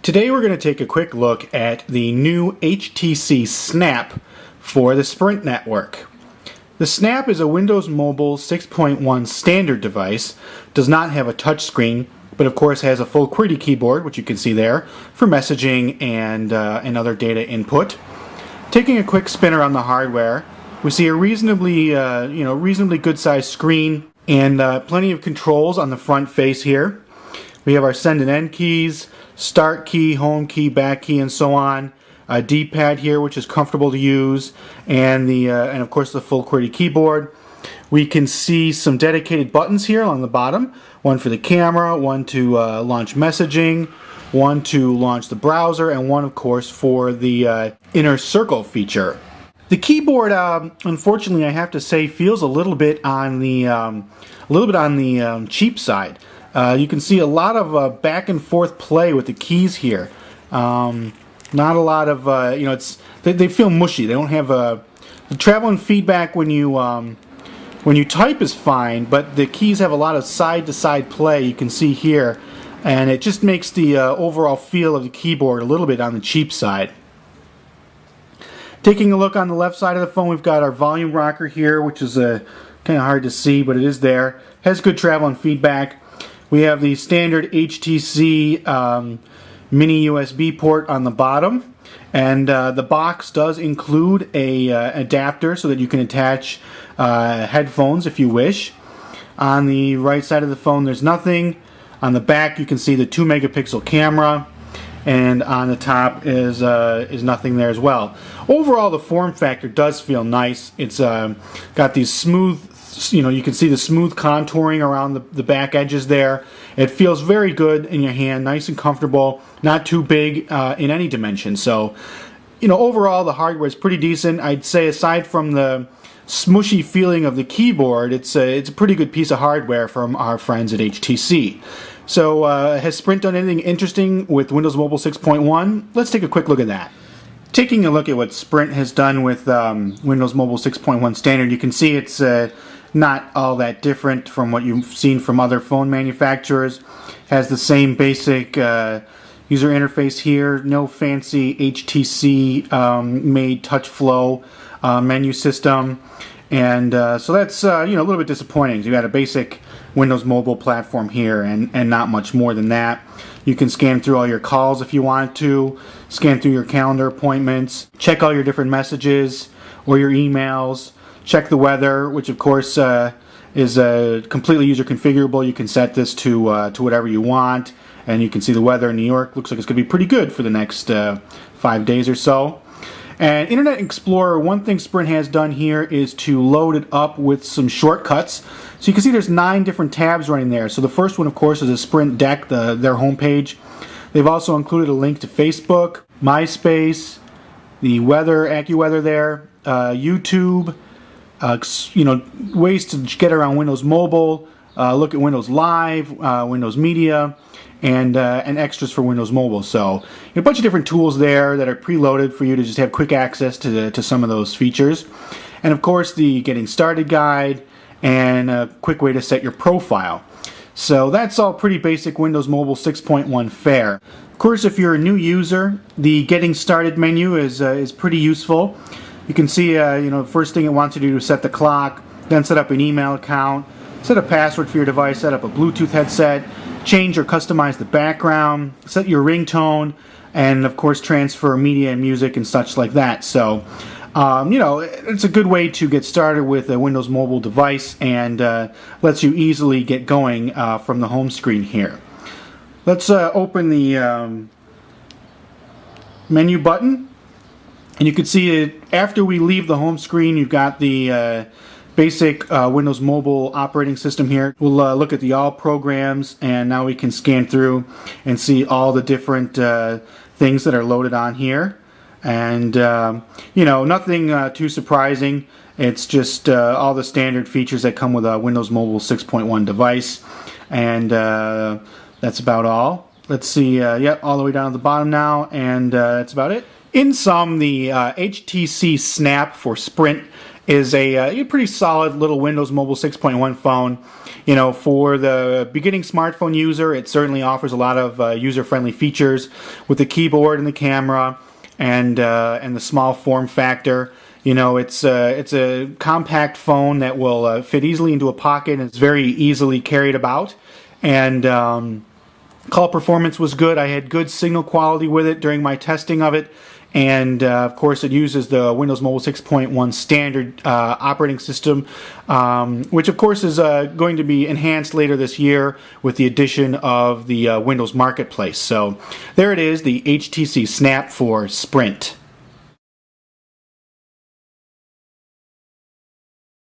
Today we're going to take a quick look at the new HTC Snap for the Sprint network. The Snap is a Windows Mobile 6.1 standard device, does not have a touchscreen, but of course has a full QWERTY keyboard, which you can see there, for messaging and other data input. Taking a quick spin around the hardware, we see a reasonably good sized screen and plenty of controls on the front face here. We have our send and end keys, start key, home key, back key, and so on. A D-pad here, which is comfortable to use, and of course the full QWERTY keyboard. We can see some dedicated buttons here along the bottom. One for the camera, one to launch messaging, one to launch the browser, and one, of course, for the inner circle feature. The keyboard, unfortunately, I have to say, feels a little bit on the cheap side. You can see a lot of back and forth play with the keys here. Not a lot of they feel mushy. They don't have the travel and feedback when you type is fine, but the keys have a lot of side-to-side play. You can see here, and it just makes the overall feel of the keyboard a little bit on the cheap side. Taking a look on the left side of the phone, we've got our volume rocker here, which is kind of hard to see, but it is there. Has good travel and feedback. We have the standard HTC mini USB port on the bottom, and the box does include a adapter so that you can attach headphones if you wish. On the right side of the phone there's nothing. On the back you can see the 2 megapixel camera, and on the top is nothing there as well. Overall, the form factor does feel nice. It's got these smooth, you can see the smooth contouring around the back edges there. It feels very good in your hand, nice and comfortable, not too big in any dimension. So, overall the hardware is pretty decent. I'd say aside from the smushy feeling of the keyboard, it's a pretty good piece of hardware from our friends at HTC. So, has Sprint done anything interesting with Windows Mobile 6.1? Let's take a quick look at that. Taking a look at what Sprint has done with Windows Mobile 6.1 standard, you can see it's not all that different from what you've seen from other phone manufacturers. Has the same basic user interface here, no fancy HTC made touch flow menu system, and so that's a little bit disappointing. You got a basic Windows Mobile platform here and not much more than that. You can scan through all your calls if you want to, scan through your calendar appointments, check all your different messages or your emails, check the weather, which of course is completely user configurable. You can set this to whatever you want, and you can see the weather in New York. Looks like it's going to be pretty good for the next 5 days or so. And Internet Explorer, one thing Sprint has done here is to load it up with some shortcuts. So you can see there's 9 different tabs running there. So the first one, of course, is a Sprint Deck, their homepage. They've also included a link to Facebook, MySpace, the weather, AccuWeather there, YouTube, ways to get around Windows Mobile, look at Windows Live, Windows Media, and extras for Windows Mobile. So a bunch of different tools there that are preloaded for you to just have quick access to some of those features. And of course the Getting Started guide and a quick way to set your profile. So that's all pretty basic Windows Mobile 6.1 fare. Of course, if you're a new user, the Getting Started menu is pretty useful. You can see, the first thing it wants you to do is set the clock, then set up an email account, set a password for your device, set up a Bluetooth headset, change or customize the background, set your ringtone, and of course transfer media and music and such like that. So, it's a good way to get started with a Windows Mobile device, and lets you easily get going from the home screen here. Let's open the menu button. And you can see it after we leave the home screen. You've got the basic Windows Mobile operating system here. We'll look at the all programs, and now we can scan through and see all the different things that are loaded on here. And nothing too surprising. It's just all the standard features that come with a Windows Mobile 6.1 device, and that's about all. Let's see, all the way down to the bottom now, and that's about it. In sum, the HTC Snap for Sprint is a pretty solid little Windows Mobile 6.1 phone. You know, for the beginning smartphone user, it certainly offers a lot of user-friendly features with the keyboard and the camera and the small form factor. You know, it's a compact phone that will fit easily into a pocket, and it's very easily carried about. And call performance was good. I had good signal quality with it during my testing of it. And of course, it uses the Windows Mobile 6.1 standard operating system, which of course is going to be enhanced later this year with the addition of the Windows Marketplace. So there it is, the HTC Snap for Sprint.